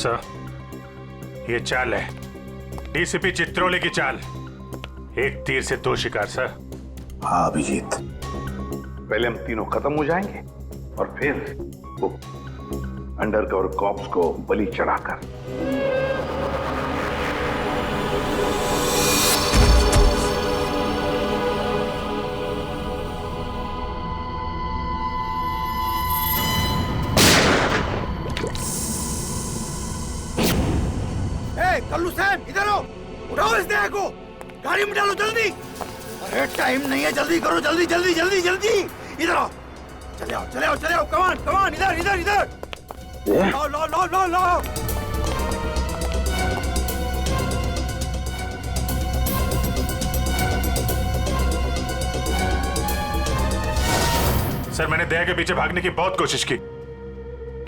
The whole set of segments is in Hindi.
सर, ये चाल है डीसीपी चित्रोले की चाल। एक तीर से दो शिकार सर। हाँ अभिजीत, पहले हम तीनों खत्म हो जाएंगे और फिर वो अंडरकवर कॉप्स को बलि चढ़ाकर। कल्लू साहब इधर आओ, उठाओ इस देह को, गाड़ी में डालो जल्दी। अरे टाइम नहीं है, जल्दी करो, जल्दी जल्दी जल्दी जल्दी। इधर आओ, चले आओ चले आओ चले आओ, कमान कमान, इधर इधर इधर। लो लो लो लो लो। सर, मैंने दया के पीछे भागने की बहुत कोशिश की,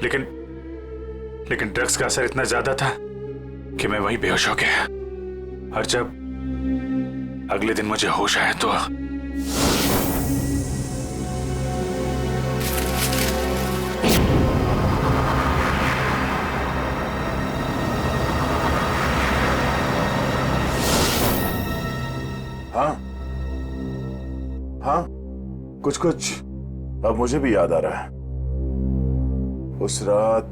लेकिन ड्रग्स का असर इतना ज्यादा था कि मैं वहीं बेहोश हो गया। और जब अगले दिन मुझे होश आया तो हाँ हाँ, कुछ कुछ अब मुझे भी याद आ रहा है। उस रात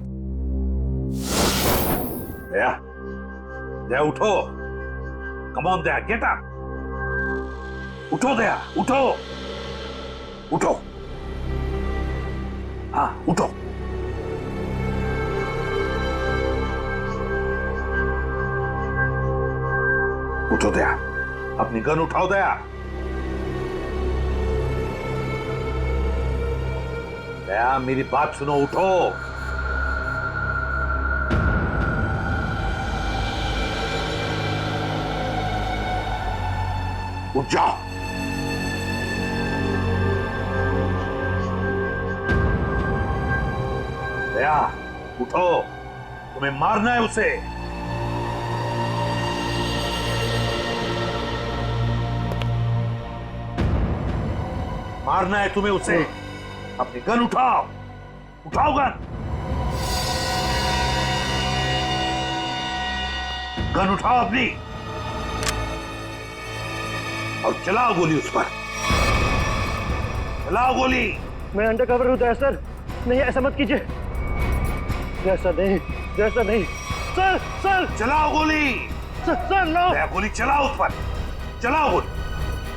दया उठो, come on Daya, get up, उठो दया, उठो उठो, हाँ उठो। उठो दया, अपनी गन उठाओ दया। दया मेरी बात सुनो, उठो। उठ जाओ। दया उठो, तुम्हें मारना है उसे। मारना है तुम्हें उसे। अपनी गन उठाओ, उठाओ गन। गन उठाओ अपनी और चलाओ गोली उस पर, चलाओ गोली। मैं अंडर कवर हूँ दया सर, नहीं ऐसा मत कीजिए। दया सर नहीं, दया सर नहीं, सर सर चलाओ गोली। Sir no. दया गोली चलाओ उस पर, चलाओ गोली,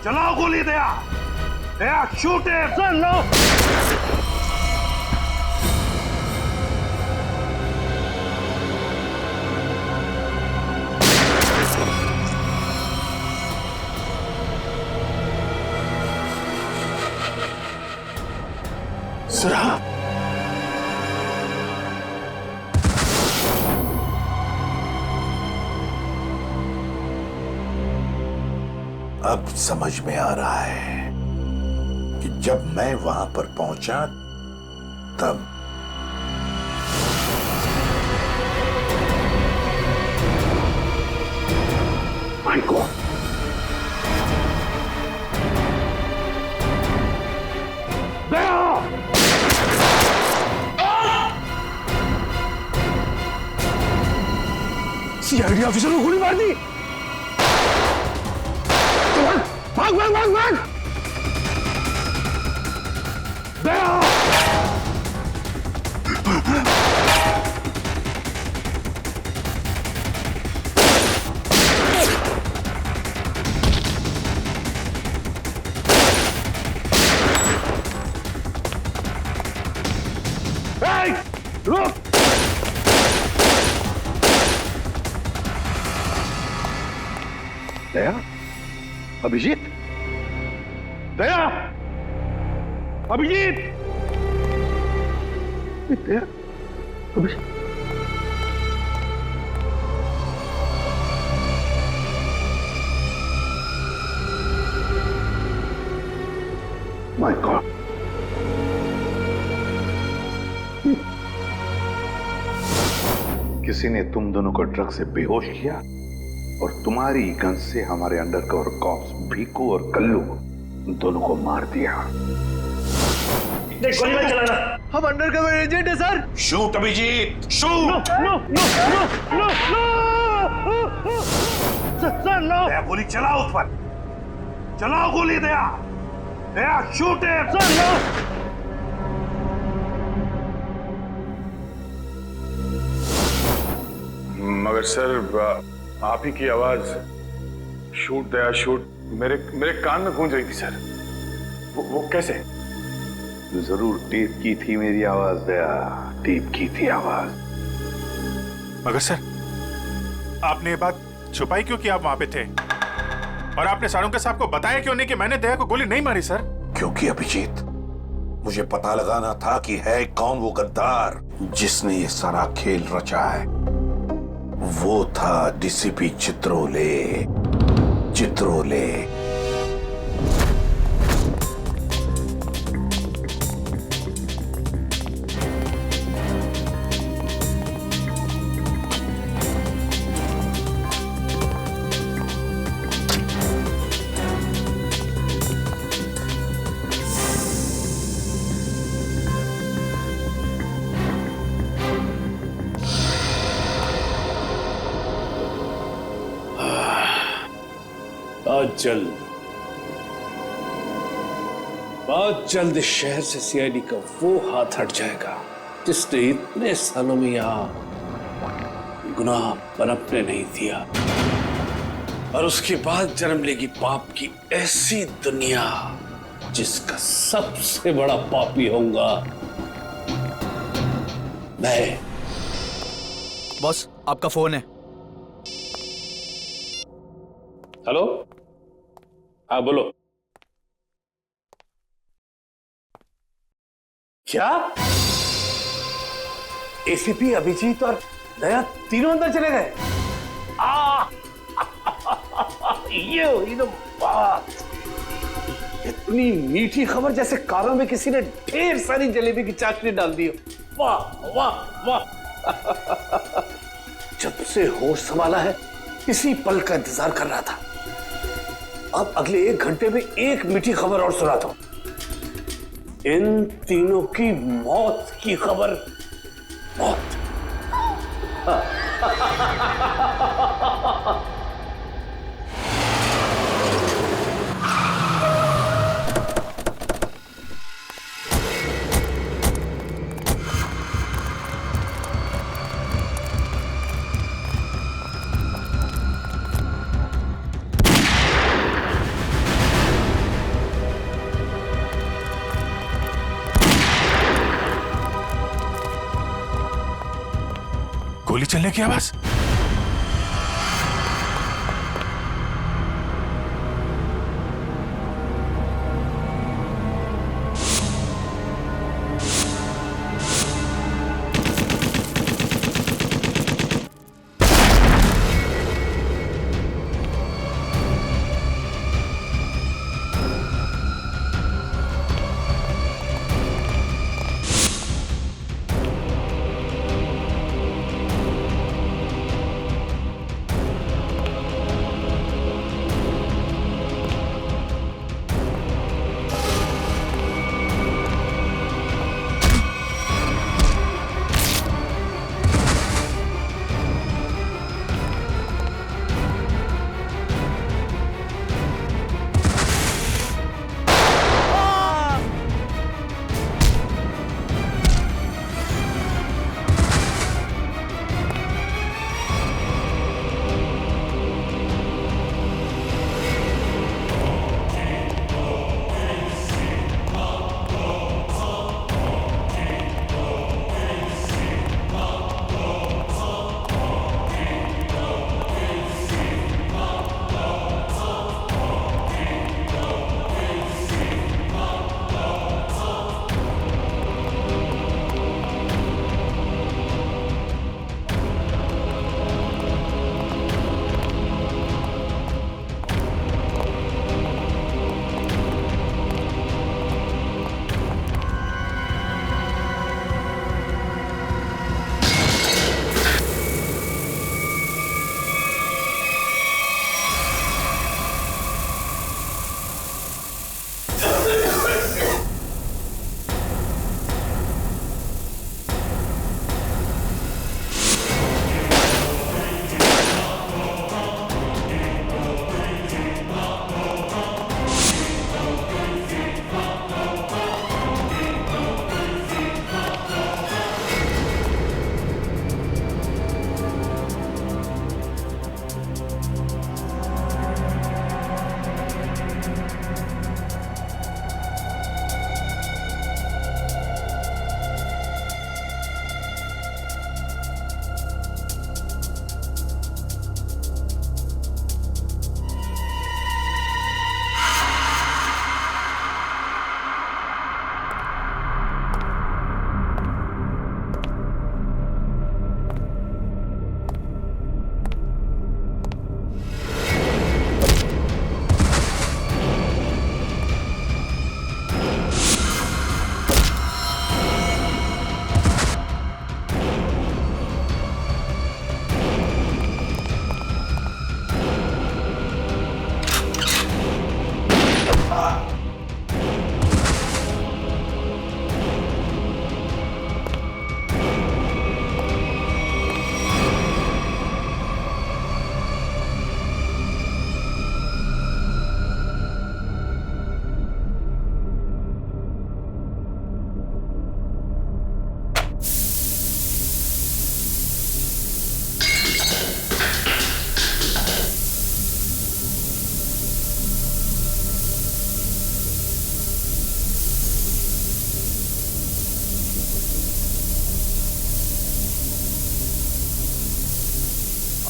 चलाओ गोली। Daya, Daya shoot him. Sir no. सरा, अब समझ में आ रहा है कि जब मैं वहां पर पहुंचा तब माय गॉड, सीआईडी ऑफिसर को गोली मार दी। भाग भाग भाग भाग। दया, रुक। दया, अभिजीत, दया, अभिजीत, दया, अभिजीत। माय गॉड, किसी ने तुम दोनों को ड्रग से बेहोश किया और तुम्हारी गन से हमारे अंडरकवर कॉप्स भीकू और कल्लू दोनों को मार दिया। देख गोली मत चलाना। हम अंडरकवर एजेंट है sir. Shoot Abhijeet, shoot. No no no no no sir no. Daya गोली चलाओ उस पर, चलाओ गोली दया, दया शूट है। Sir no. मगर सर आप ही की आवाज शूट दया शूट मेरे कान में गूंज रही थी सर। वो कैसे? जरूर टेप की थी मेरी आवाज दया, टेप की थी आवाज। मगर सर आपने ये बात छुपाई क्यों कि आप वहां पे थे? और आपने सारंग साहब को बताया क्यों नहीं कि मैंने दया को गोली नहीं मारी सर? क्योंकि अभिजीत, मुझे पता लगाना था कि है कौन वो गद्दार जिसने ये सारा खेल रचा है। वो था डीसीपी चित्रोले। चित्रोले बहुत जल्द इस शहर से सीआईडी का वो हाथ हट जाएगा जिसने इतने सालों में यहां गुनाह पनपने नहीं दिया, और उसके बाद जन्म लेगी पाप की ऐसी दुनिया जिसका सबसे बड़ा पापी होऊंगा मैं। बॉस आपका फोन है। हेलो, हाँ बोलो। क्या एसीपी अभिजीत और दया तीनों अंदर चले गए? ये हुई ना बात। इतनी मीठी खबर जैसे कारों में किसी ने ढेर सारी जलेबी की चाशनी डाल दी। वाह वाह वाह। जब से होश संभाला है इसी पल का इंतजार कर रहा था। अब अगले 1 घंटे में एक मीठी खबर और सुनाता हूं। इन तीनों की मौत की खबर। मौत। गोली चलने की आवाज।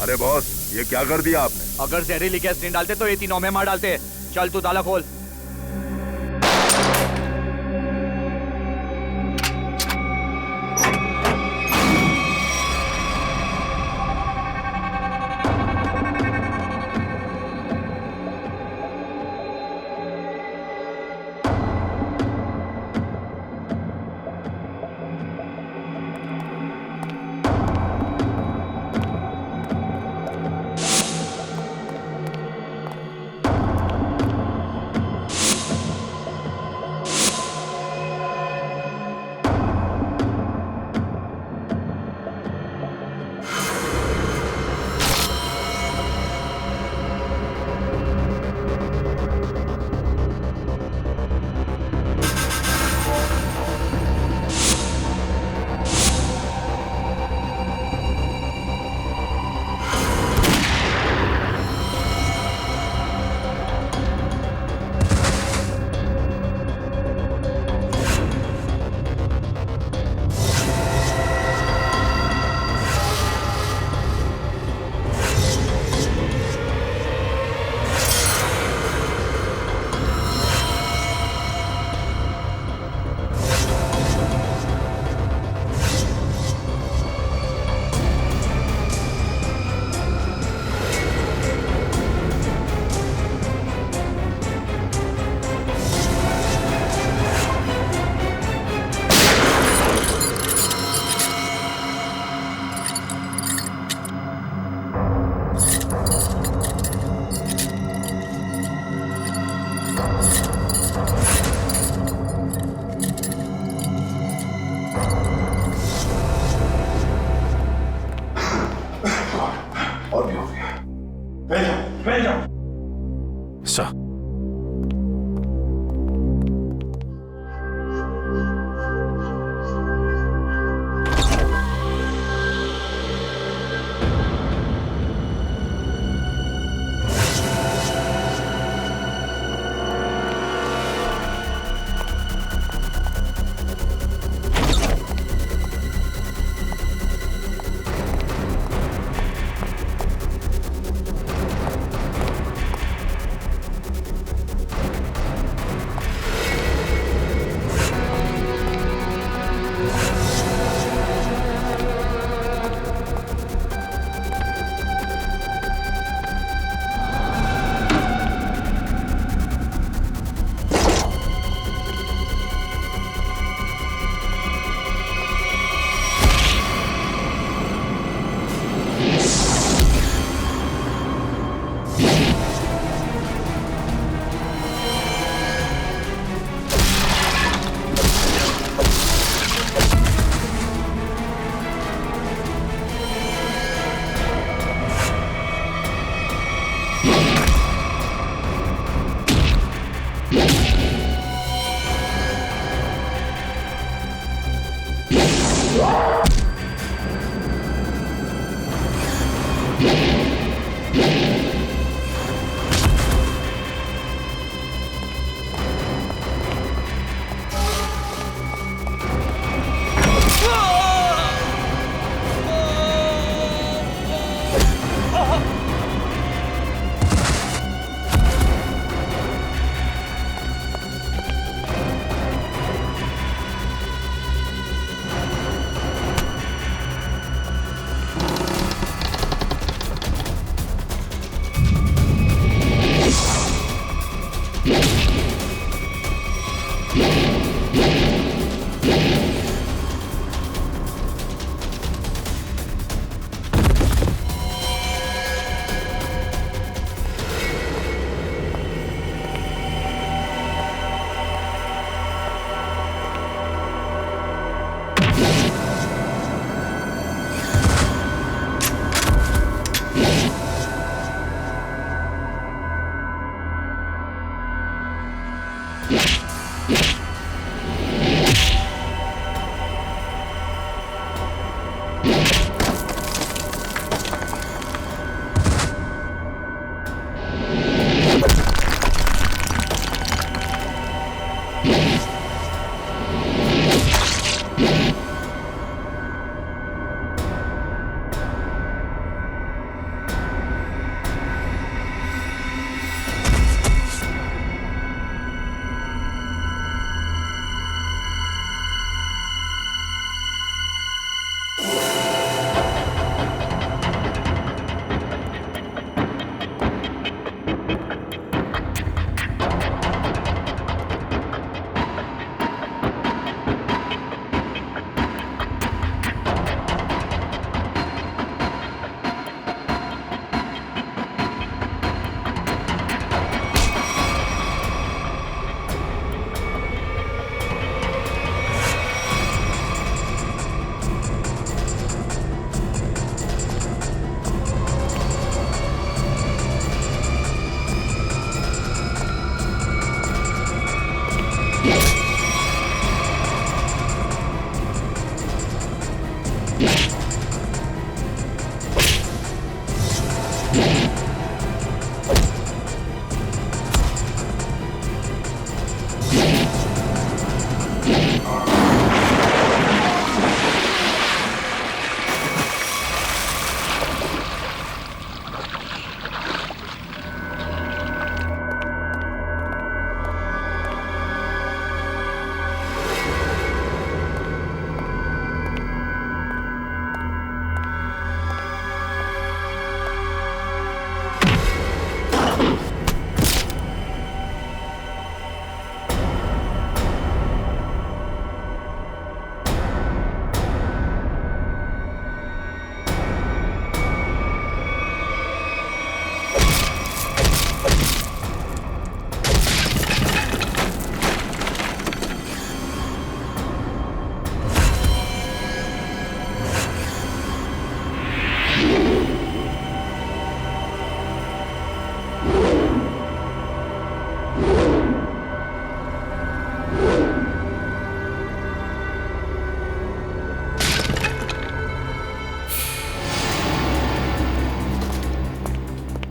अरे बॉस, ये क्या कर दिया आपने? अगर जहरीली गैस नहीं डालते तो ये तीनों में मार डालते। चल तू ताला खोल। और भी हो गया। सर,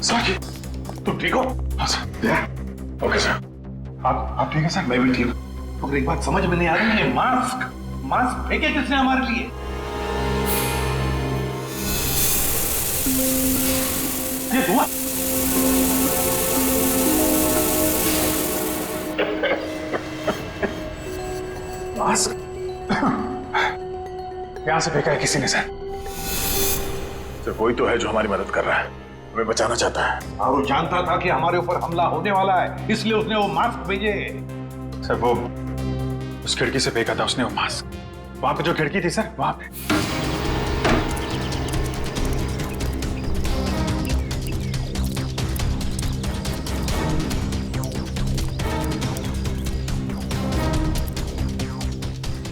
सर, तुम ठीक हो? हाँ सर। Okay sir. आप ठीक है सर? मैं भी ठीक हूँ। तो एक बात समझ में नहीं आ रही है, मास्क फेंके किसने हमारे लिए? ये धुआं मास्क यहां से फेंका है किसी ने सर। कोई तो है जो हमारी मदद कर रहा है, हमें बचाना चाहता है। और वो जानता था कि हमारे ऊपर हमला होने वाला है, इसलिए उसने वो मास्क भेजे। सर वो उस खिड़की से फेंका था उसने वो मास्क, वहां पे जो खिड़की थी सर, वहां पे।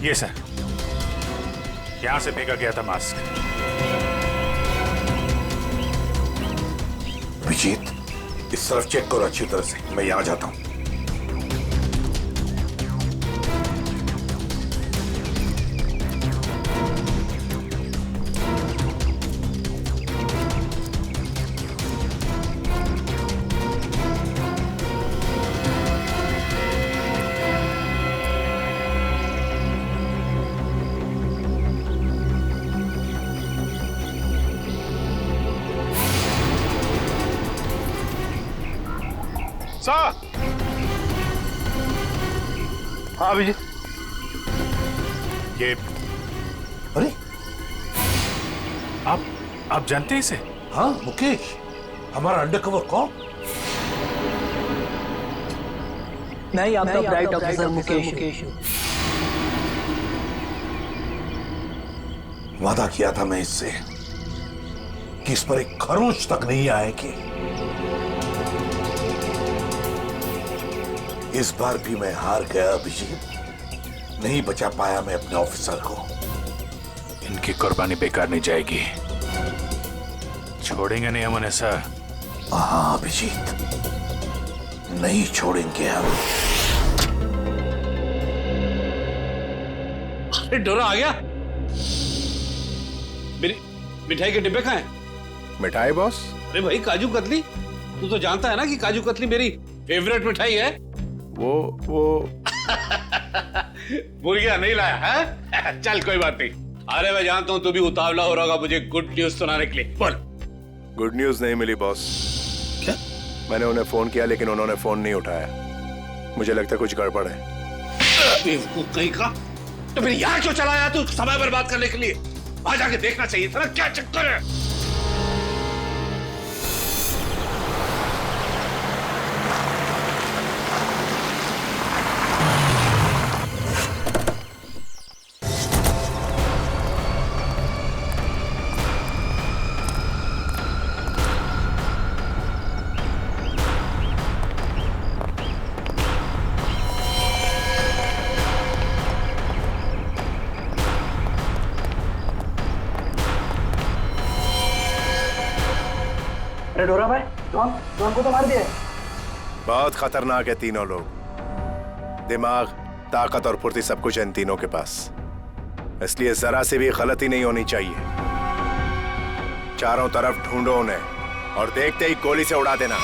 ये सर, यहां से फेंका गया था मास्क। अभिजीत, इस तरफ चेक करो अच्छी तरह से, मैं यहां जाता हूं। सर। हाँ अभिजीत, ये अरे आप जानते हैं इसे? हाँ मुकेश, हमारा अंडरकवर कौन? नहीं, आपका ब्राइट ऑफिसर मुकेश। वादा किया था मैं इससे कि इस पर एक खरोंच तक नहीं आएगी। इस बार भी मैं हार गया अभिजीत, नहीं बचा पाया मैं अपने ऑफिसर को। इनकी कुर्बानी बेकार नहीं जाएगी, छोड़ेंगे नहीं हम उन्हें सर। हाँ अभिजीत, नहीं छोड़ेंगे हम। डोरा आ गया। मेरी मिठाई के डिब्बे कहाँ हैं? मिठाई बॉस? अरे भाई, काजू कतली, तू तो जानता है ना कि काजू कतली मेरी फेवरेट मिठाई है। वो भूल गया, नहीं लाया है? चल कोई बात नहीं। अरे मैं जानता हूँ तू भी उतावला हो रहा होगा मुझे गुड न्यूज सुनाने के लिए। बोल। गुड न्यूज नहीं मिली बॉस। क्या? मैंने उन्हें फोन किया लेकिन उन्होंने फोन नहीं उठाया। मुझे लगता है कुछ गड़बड़ है। बेवकूफ कहीं का, तो फिर यहाँ क्यों चला आया तू समय बर्बाद करने के लिए? वहां जाके देखना चाहिए था ना क्या चक्कर है। अरे डोरा भाई, डॉन को तो मार दिया। बहुत खतरनाक है तीनों लोग। दिमाग, ताकत और फुर्ती सब कुछ है इन तीनों के पास, इसलिए जरा से भी गलती नहीं होनी चाहिए। चारों तरफ ढूंढो उन्हें और देखते ही गोली से उड़ा देना।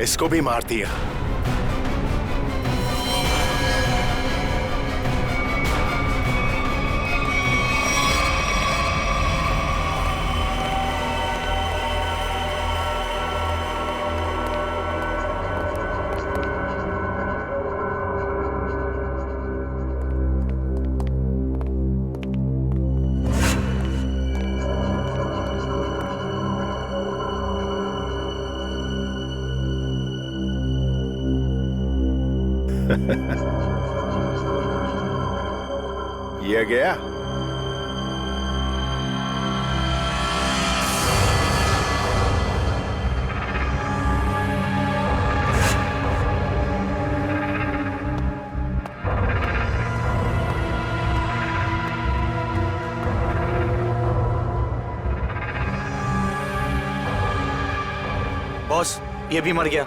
इसको भी मार दिया। ये गया। बॉस, ये भी मर गया।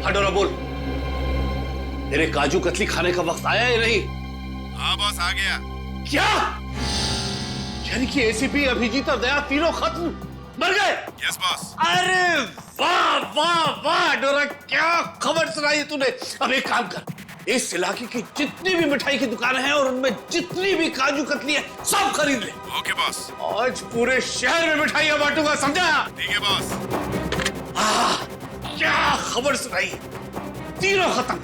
हटोरा बोल, तेरे काजू कतली खाने का वक्त आया या नहीं? हाँ बॉस, आ गया। क्या? यानी कि एसीपी, अभिजीत और दया तीनों खत्म, मर गए? Yes boss. अरे वाह वाह वाह डोरा, क्या खबर सुनाई तूने। अब एक काम कर, इस इलाके की जितनी भी मिठाई की दुकानें हैं और उनमें जितनी भी काजू कतली है सब खरीद ले। Okay boss. आज पूरे शहर में मिठाइयां बांटूंगा, समझा? ठीक है बॉस। क्या खबर सुनाई, तीनों खत्म।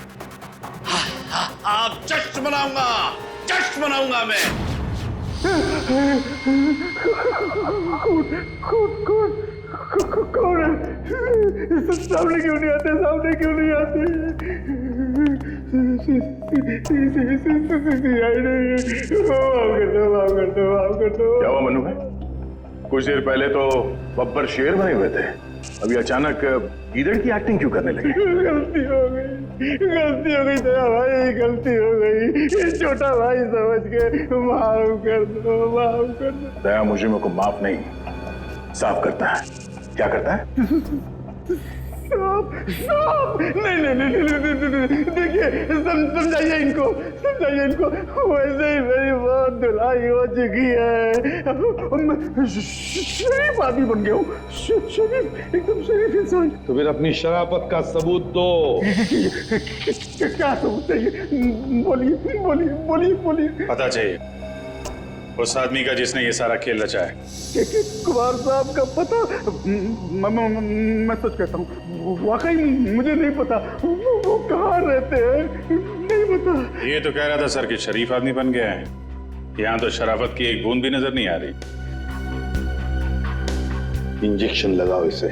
अब जश्न मनाऊंगा, जश्न मनाऊंगा मैं। कौन है? सामने क्यों नहीं आते? सामने क्यों नहीं आते? क्या हुआ मनु भाई? कुछ देर पहले तो बब्बर शेर बने हुए थे, अभी अचानक गीदड़ की एक्टिंग क्यों करने लगे? गलती हो गई दया भाई, गलती हो गई। छोटा भाई समझ के माफ कर दो, माफ कर दो। दया मुजरिमों को माफ नहीं, साफ करता है। क्या करता है? नहीं, देखिए समझाइए इनको, वैसे ही मेरी बहुत धुलाई हो चुकी है। शरीफ आदमी बन गया हूँ, शरीफ, एकदम शरीफ इंसान। तो फिर अपनी शराफत का सबूत दो। क्या सबूत चाहिए? बोलिए। पता चाहिए उस आदमी का जिसने ये सारा खेल रचा है। कुमार साहब का पता? मैं सच कहता हूँ, वाकई मुझे नहीं पता। वो कहाँ रहते हैं, नहीं पता। ये तो कह रहा था सर कि शरीफ आदमी बन गया है। यहाँ तो शराफत की एक बूंद भी नजर नहीं आ रही। इंजेक्शन लगाओ इसे।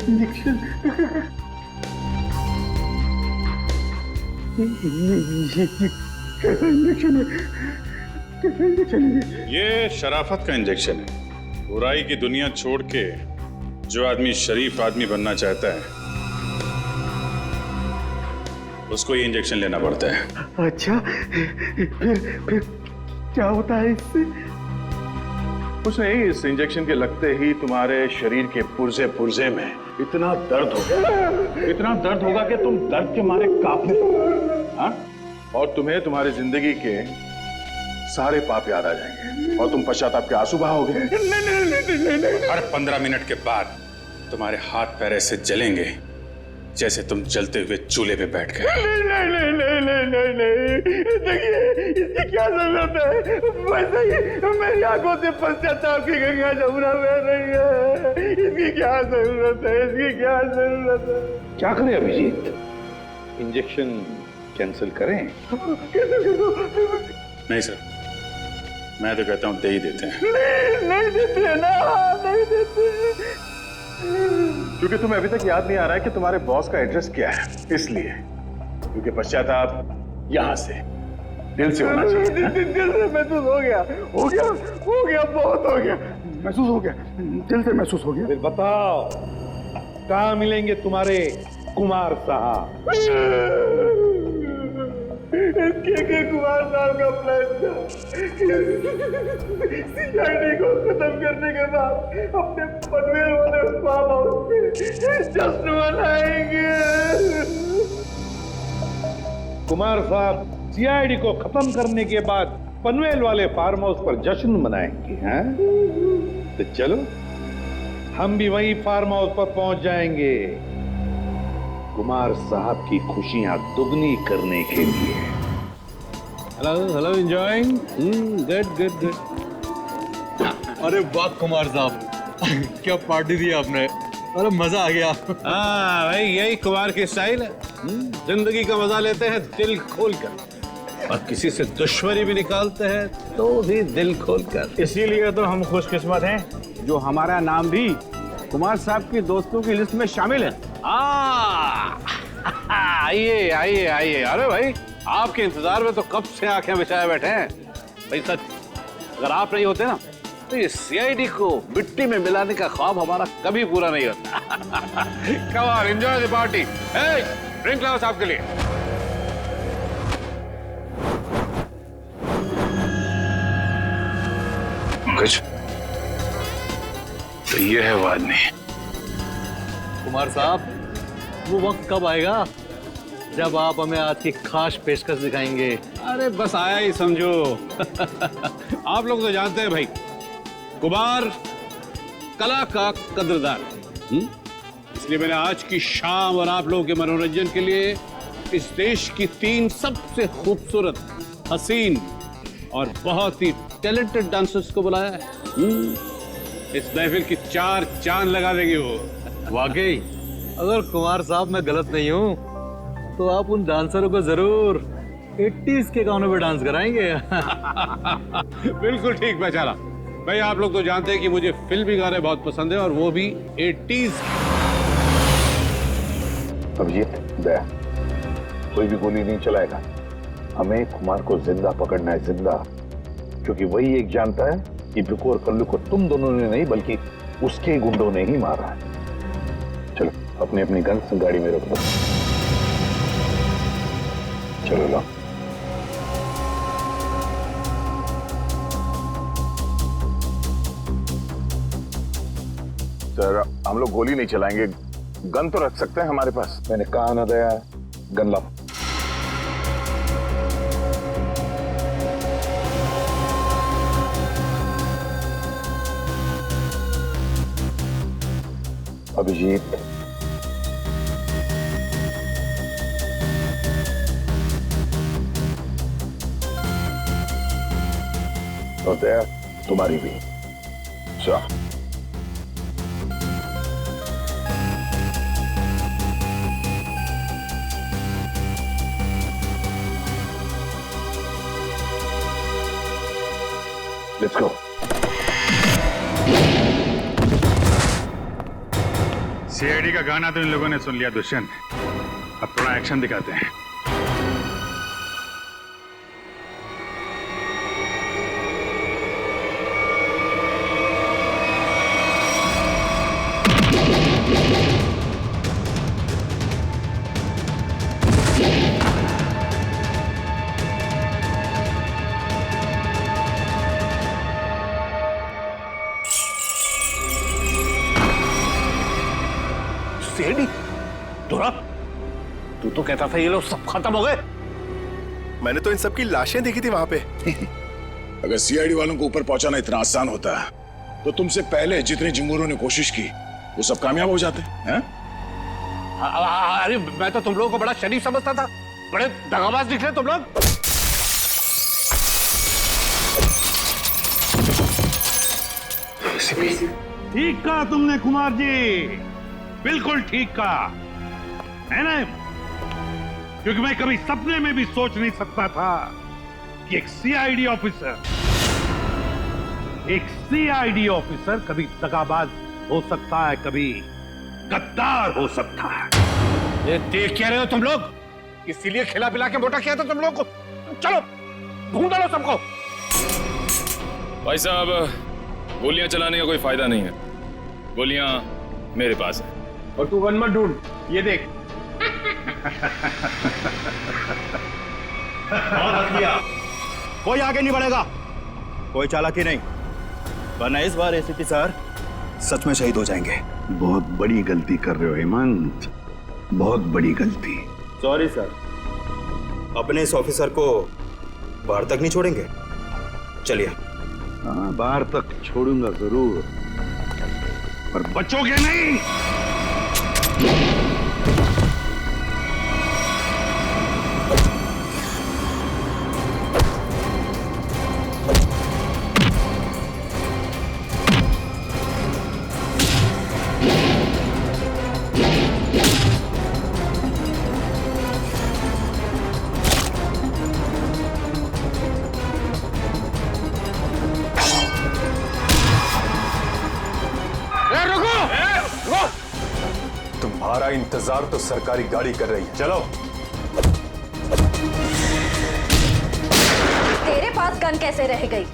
इंजेक्शन? ये शराफत का इंजेक्शन है। बुराई की दुनिया छोड़ के जो आदमी शरीफ आदमी बनना चाहता है उसको ये इंजेक्शन लेना पड़ता है। अच्छा, फिर क्या होता है इससे? कुछ नहीं, इस इंजेक्शन के लगते ही तुम्हारे शरीर के पुर्जे पुर्जे में इतना दर्द होगा कि तुम दर्द के मारे कांपने लगोगे। हाँ? और तुम्हें तुम्हारी जिंदगी के सारे पाप याद आ जाएंगे और तुम पश्चाताप के आंसू बहाओगे। नहीं। हर 15 मिनट के बाद तुम्हारे हाथ पैर ऐसे जलेंगे जैसे तुम जलते हुए चूल्हे पे बैठ गए। नहीं। देखिए, इसकी क्या जरूरत है? वैसे ही मेरी आंखों से पश्चाताप की गंगा जमुना बह रही है। इसकी क्या जरूरत है? क्या करें अभिजीत? इंजेक्शन कैंसिल करें? नहीं सर, मैं तो कहता हूँ दे ही देते हैं। नहीं देते ना, नहीं देते। क्योंकि तुम्हें अभी तक याद नहीं आ रहा है कि तुम्हारे बॉस का एड्रेस क्या है, इसलिए। क्योंकि पश्चाताप यहाँ से दिल से होना चाहिए। दिल से महसूस हो गया, बहुत हो गया, महसूस हो गया, दिल से महसूस हो गया। फिर बताओ, कहाँ मिलेंगे तुम्हारे कुमार साहब? के कुमार साहब का प्लान था सीआईडी को खत्म करने के बाद अपने पनवेल वाले फार्म हाउस पे जश्न मनाएंगे। कुमार साहब सीआईडी को खत्म करने के बाद पनवेल वाले फार्म हाउस पर जश्न मनाएंगे, हैं? तो चलो हम भी वही फार्म हाउस पर पहुंच जाएंगे कुमार साहब की खुशियां दुगनी करने के लिए। Hello enjoying, good good good. अरे वाह कुमार साहब, क्या पार्टी दी आपने, अरे मजा आ गया। हाँ भाई, यही कुमार की स्टाइल है। जिंदगी का मजा लेते हैं दिल खोलकर, और किसी से दुश्मनी भी निकालते हैं तो भी दिल खोलकर। इसीलिए तो हम खुशकिस्मत हैं जो हमारा नाम भी कुमार साहब की दोस्तों की लिस्ट में शामिल है। आइए आइए आइए। अरे भाई, आपके इंतजार में तो कब से आंखें बिछाए बैठे हैं। भाई सच, अगर आप नहीं होते ना तो ये सीआईडी को मिट्टी में मिलाने का ख्वाब हमारा कभी पूरा नहीं होता। Come on, enjoy the party. Drink लाओ साहब के लिए। कुछ तो ये है वो आदमी। कुमार साहब, वो वक्त कब आएगा जब आप हमें आज की खास पेशकश दिखाएंगे? अरे बस आया ही समझो। आप लोग तो जानते हैं भाई, कुमार कला का कदरदान। इसलिए मैंने आज की शाम और आप लोगों के मनोरंजन के लिए इस देश की 3 सबसे खूबसूरत, हसीन और बहुत ही टैलेंटेड डांसर्स को बुलाया है। इस महफिल की 4 चांद लगा देंगे वो। वाकई, अगर कुमार साहब मैं गलत नहीं हूँ तो आप उन डांसरों को जरूर 80s के गानों पे डांस कराएंगे। बिल्कुल ठीक पहचाना भाई। आप लोग तो जानते हैं कि मुझे फिल्मी गाने बहुत पसंद है, और वो भी 80s। अब ये दया, कोई भी गोली नहीं चलाएगा। हमें कुमार को जिंदा पकड़ना है, जिंदा। क्योंकि वही एक जानता है कि बिकू और कल्लू को तुम दोनों ने नहीं बल्कि उसके गुंडों ने ही मारा है। चलो अपनी अपनी गन्स गाड़ी में रख दो। चलो लो। सर, हम लोग गोली नहीं चलाएंगे, गन तो रख सकते हैं हमारे पास। मैंने कहा ना दया, गन लाओ। अभिजीत, और दया तुम्हारी भी। चल लेट्स गो। सीआईडी का गाना तो इन लोगों ने सुन लिया दुष्यंत, अब थोड़ा एक्शन दिखाते हैं। सीआईडी, तू तो कहता था ये लोग सब खत्म हो गए। मैंने तो इन सब की लाशें देखी थी वहां पे। अगर सीआईडी वालों को ऊपर पहुंचाना इतना आसान होता तो तुमसे पहले जितने जिंगूरों ने कोशिश की वो सब कामयाब हो जाते हैं। अरे मैं तो तुम लोगों को बड़ा शरीफ समझता था, बड़े दगाबाज दिख रहे तुम लोग। ठीक कहा तुमने कुमार जी, बिल्कुल ठीक कहा है ना? क्योंकि मैं कभी सपने में भी सोच नहीं सकता था कि एक सीआईडी ऑफिसर कभी दगाबाज हो सकता है, कभी गद्दार हो सकता है। ये देख क्या रहे हो तुम लोग? इसीलिए खिला पिला के मोटा किया था तुम लोग को। चलो ढूंढ लो सबको। भाई साहब, गोलियां चलाने का कोई फायदा नहीं है, गोलियां मेरे पास है। और तू गन मत ढूंढ, ये देख। बहुत हक लिया, कोई आगे नहीं बढ़ेगा, कोई चालाकी नहीं, वरना इस बार एसीपी सर सच में शहीद हो जाएंगे। बहुत बड़ी गलती कर रहे हो हेमंत, बहुत बड़ी गलती। सॉरी सर, अपने इस ऑफिसर को बाहर तक नहीं छोड़ेंगे। चलिए। हाँ, बाहर तक छोड़ूंगा जरूर, पर बचोगे नहीं। तुम्हारा इंतजार तो सरकारी गाड़ी कर रही है, चलो। तेरे पास गन कैसे रह गई?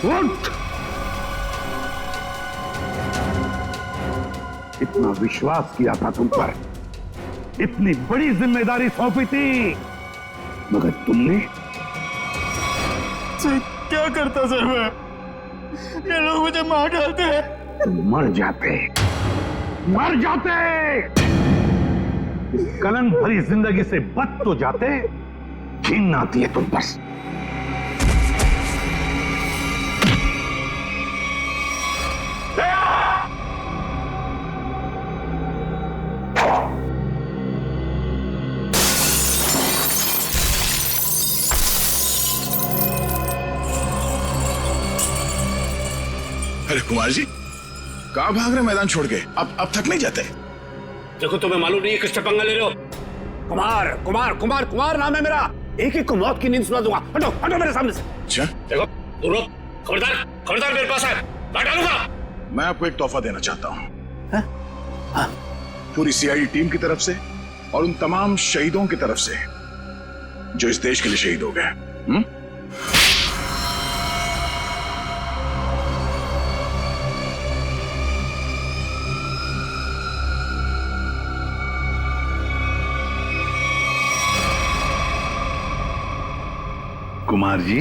उठ! इतना विश्वास किया था तुम पर, इतनी बड़ी जिम्मेदारी सौंपी थी, मगर तुमने क्या करता सर मैं? ये लोग मुझे मार डालते हैं। तुम मर जाते, मर जाते। इस कलंक भरी जिंदगी से बच तो जाते, घिन आती है तुम पर। अरे कुमार जी, कहाँ भाग रहे मैदान छोड़ के? अब थक नहीं जाते? देखो, तुम्हें मालूम नहीं है किससे पंगा ले रहे हो? कुमार कुमार कुमार कुमार नाम है मेरा। एक एक को मौत की नींद सुला दूंगा। हटो हटो मेरे सामने से। अच्छा, देखो तुम लोग खबरदार खबरदार, मेरे पास है, मैं डालूंगा। मैं आपको एक तोहफा देना चाहता हूँ, पूरी सीआईडी टीम की तरफ से और उन तमाम शहीदों की तरफ से जो इस देश के लिए शहीद हो गए। कुमार जी,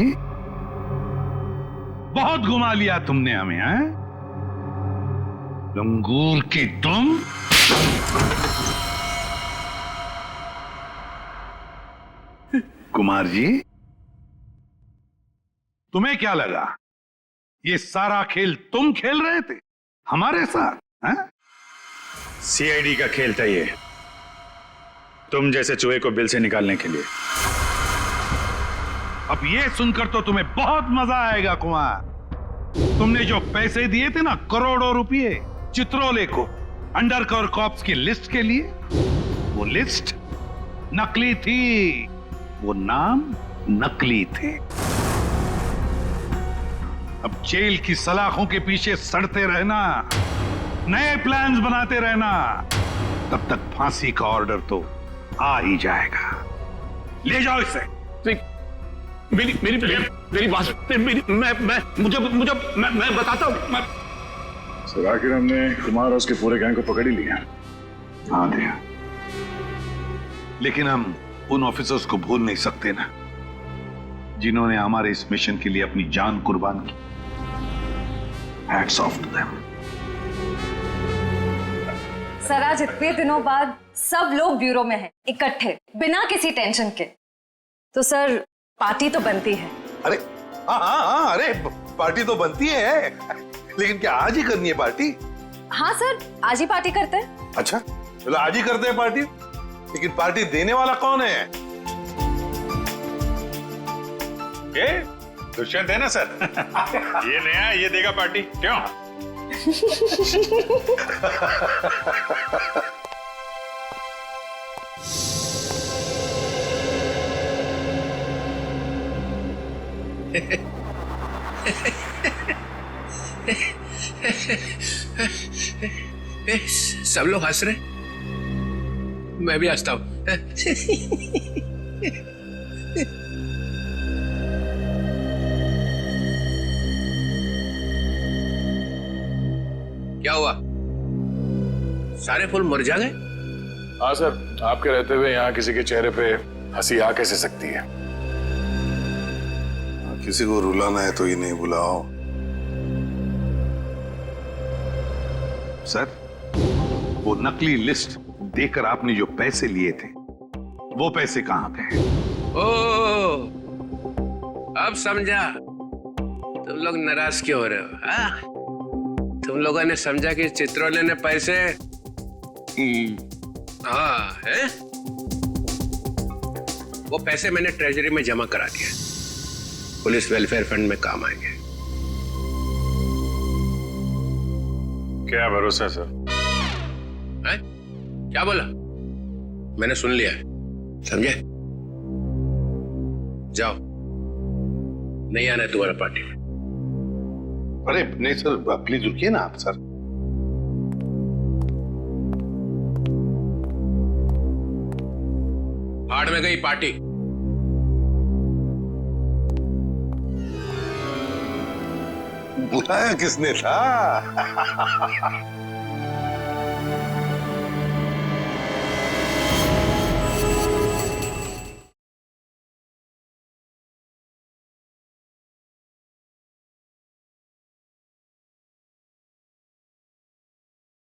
बहुत घुमा लिया तुमने हमें, हैं? लंगूर की तुम। कुमार जी, तुम्हें क्या लगा ये सारा खेल तुम खेल रहे थे हमारे साथ, हैं? सीआईडी का खेल था ये, तुम जैसे चूहे को बिल से निकालने के लिए। अब ये सुनकर तो तुम्हें बहुत मजा आएगा कुमार। तुमने जो पैसे दिए थे ना, करोड़ों रुपए चित्रोले को अंडरकवर कॉप्स की लिस्ट के लिए, वो लिस्ट नकली थी, वो नाम नकली थे। अब जेल की सलाखों के पीछे सड़ते रहना, नए प्लान्स बनाते रहना, तब तक फांसी का ऑर्डर तो आ ही जाएगा। ले जाओ इसे। मेरी बात, मैं बताता हूं। सर आखिर हमने कुमार और उसके पूरे गैंग को पकड़ ही लिया। हाँ दिया, लेकिन हम उन ऑफिसर्स को भूल नहीं सकते ना, जिन्होंने हमारे इस मिशन के लिए अपनी जान कुर्बान की। Hats off to them. Sir आज इतने दिनों बाद सब लोग ब्यूरो में हैं, इकट्ठे, बिना किसी टेंशन के। तो सर पार्टी तो बनती है। अरे हाँ, अरे पार्टी तो बनती है, लेकिन क्या आज ही करनी है पार्टी? हाँ सर, आज ही पार्टी करते हैं। अच्छा चलो आज ही करते हैं पार्टी, लेकिन पार्टी देने वाला कौन है? ये दुष्यंत है ना सर। ये नया, ये देगा पार्टी, क्यों? सब लोग हंस रहे, मैं भी हंसता हूं। क्या हुआ, सारे फूल मुरझा गए? हाँ सर, आपके रहते हुए यहाँ किसी के चेहरे पे हंसी आ कैसे सकती है? किसी को रुलाना है तो इन्हें बुलाओ। सर, वो नकली लिस्ट देकर आपने जो पैसे लिए थे, वो पैसे कहां गए? ओ, अब समझा तुम लोग नाराज क्यों हो रहे हो? हाँ, तुम लोगों ने समझा कि चित्रोले ने पैसे हाँ है, वो पैसे मैंने ट्रेजरी में जमा करा दिए, पुलिस वेलफेयर फंड में काम आएंगे। क्या भरोसा सर? है? क्या बोला? मैंने सुन लिया है, समझे? जाओ, नहीं आना है तुम्हारा पार्टी में। अरे नहीं सर, प्लीज रुकिए ना आप सर। भाड़ में गई पार्टी। बुलाया किसने था?